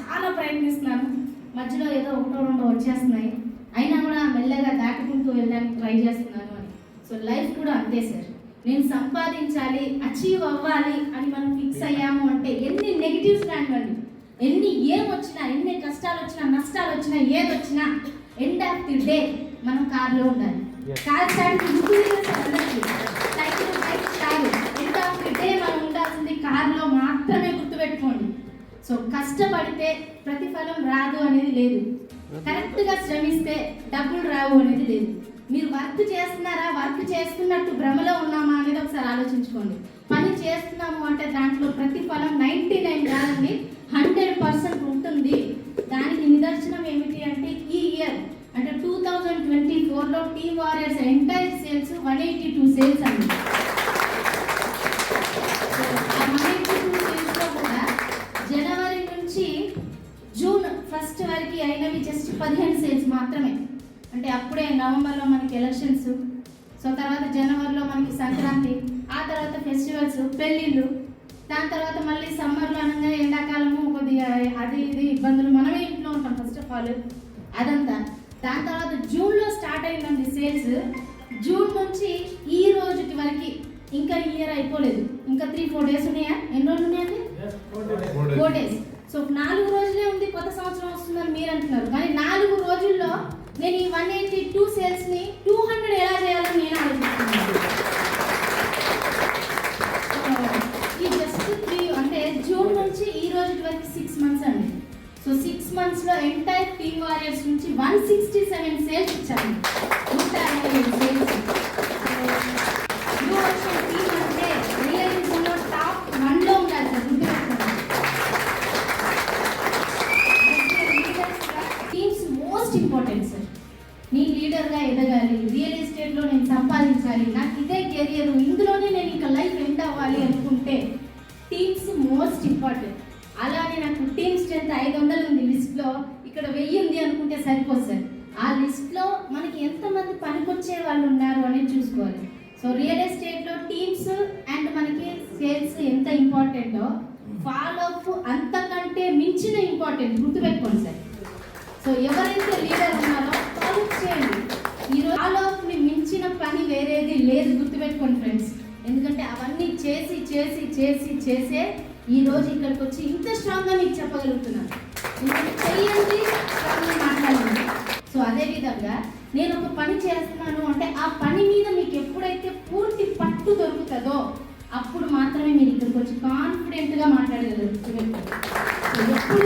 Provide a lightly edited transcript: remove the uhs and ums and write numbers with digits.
చాలా ప్రయత్నిస్తున్నాను. మధ్యలో ఏదో ఒకటో రెండో వచ్చేస్తున్నాయి, అయినా కూడా మెల్లగా దాటుకుంటూ వెళ్ళడానికి ట్రై చేస్తున్నాను అని. సో లైఫ్ కూడా అంతే సార్. నేను సంపాదించాలి, అచీవ్ అవ్వాలి అని మనం ఫిక్స్ అయ్యాము అంటే ఎన్ని నెగిటివ్స్ రానివ్వండి, ఎన్ని ఏమొచ్చినా, ఎన్ని కష్టాలు వచ్చినా, నష్టాలు వచ్చినా, ఏది వచ్చినా ఎండ్ ఆఫ్ ది డే మనం కార్లో ఉండాలి. Car stand end of the day మనం ఉండాల్సింది కార్లో మాత్రమే, గుర్తుపెట్టుకోండి. సో కష్టపడితే ప్రతిఫలం రాదు అనేది లేదు, కరెక్ట్గా శ్రమిస్తే డబ్బులు రావు అనేది లేదు. మీరు వర్క్ చేస్తున్నారా, వర్క్ చేస్తున్నట్టు భ్రమలో ఉన్నామా అనేది ఒకసారి ఆలోచించుకోండి. పని చేస్తున్నాము అంటే దాంట్లో ప్రతిఫలం 99 కాదండి 100% ఉంటుంది. దానికి నిదర్శనం ఏమిటి అంటే ఈ ఇయర్ అంటే 2024లో team warriors entire sales 182 sales అండి. ఆ 182 సేల్స్లో కూడా జనవరి నుంచి జూన్ 1 వరకు అయినవి జస్ట్ 15 సేల్స్ మాత్రమే. అంటే అప్పుడే నవంబర్లో మనకి ఎలక్షన్స్, సో తర్వాత జనవరిలో మనకి సంక్రాంతి, ఆ తర్వాత ఫెస్టివల్స్, పెళ్ళిళ్ళు, దాని తర్వాత మళ్ళీ సమ్మర్లో అనగా ఎండాకాలము కొద్దిగా అది ఇది ఇబ్బందులు, మనమే ఇంట్లో ఉంటాం ఫస్ట్ ఆఫ్ ఆల్ అదంతా. దాని తర్వాత జూన్లో స్టార్ట్ అయిందండి సేల్స్. జూన్ నుంచి ఈ రోజుకి వరకు ఇంకా ఇయర్ అయిపోలేదు, ఇంకా 3-4 డేస్ ఉన్నాయా? ఎన్ని రోజులు ఉన్నాయండి? 4 డేస్. సో 4 రోజులే ఉంది, కొత్త సంవత్సరం వస్తుందని మీరు అంటున్నారు, కానీ 4 రోజుల్లో నేను ఈ 182 సేల్స్ని 200 ఎలా చేయాలని నేను ఆలోచిస్తున్నాను. ఈ జస్ట్ 3 అంటే జూన్ నుంచి ఈ రోజు వరకు 6 మంత్స్ అండి. సో 6 మంత్స్లో ఎంటైర్ టీమ్ వారియర్స్ నుంచి 167 సేల్స్ ఇచ్చాను, 167 సేల్స్. టీమ్ అంటే రియలిజంలో టాప్ 1లో ఉండాలి sir, teams most important sir. నీ లీడర్గా ఎదగాలి, రియల్ ఎస్టేట్లో నేను సంపాదించాలి, నాకు ఇదే కెరియర్, ఇందులోనే నేను ఇంకా లైఫ్ ఎండ్ అవ్వాలి అనుకుంటే టీమ్స్ మోస్ట్ ఇంపార్టెంట్. అలానే నాకు టీమ్ స్ట్రెంత్ 500 ఉంది లిస్ట్లో, ఇక్కడ 1000 ఉంది అనుకుంటే సరిపోదు సార్. ఆ లిస్ట్లో మనకి ఎంతమంది పనికొచ్చే వాళ్ళు ఉన్నారు అనేది చూసుకోవాలి. సో రియల్ ఎస్టేట్లో టీమ్స్ అండ్ మనకి సేల్స్ ఎంత ఇంపార్టెంటో ఫాలో అప్ అంతకంటే మించిన ఇంపార్టెంట్, గుర్తుపెట్టుకోండి సార్. సో ఎవరైతే లీడర్ ఉన్నారో ఫాలో అప్ చేయండి. ఈరోజు ఫాలో అప్ని మించిన పని వేరేది లేదు, గుర్తుపెట్టుకోండి ఫ్రెండ్స్. ఎందుకంటే అవన్నీ చేసి చేసి చేసి చేసే ఈరోజు ఇక్కడికి వచ్చి ఇంత స్ట్రాంగ్గా మీకు చెప్పగలుగుతున్నాను. ఎందుకంటే చెయ్యండి, స్ట్రాంగ్గా మాట్లాడండి. సో అదేవిధంగా నేను ఒక పని చేస్తున్నాను అంటే ఆ పని మీద మీకు ఎప్పుడైతే పూర్తి పట్టు దొరుకుతుందో అప్పుడు మాత్రమే మీరు ఇక్కడికి వచ్చి కాన్ఫిడెంట్గా మాట్లాడగలరు. ఎప్పుడు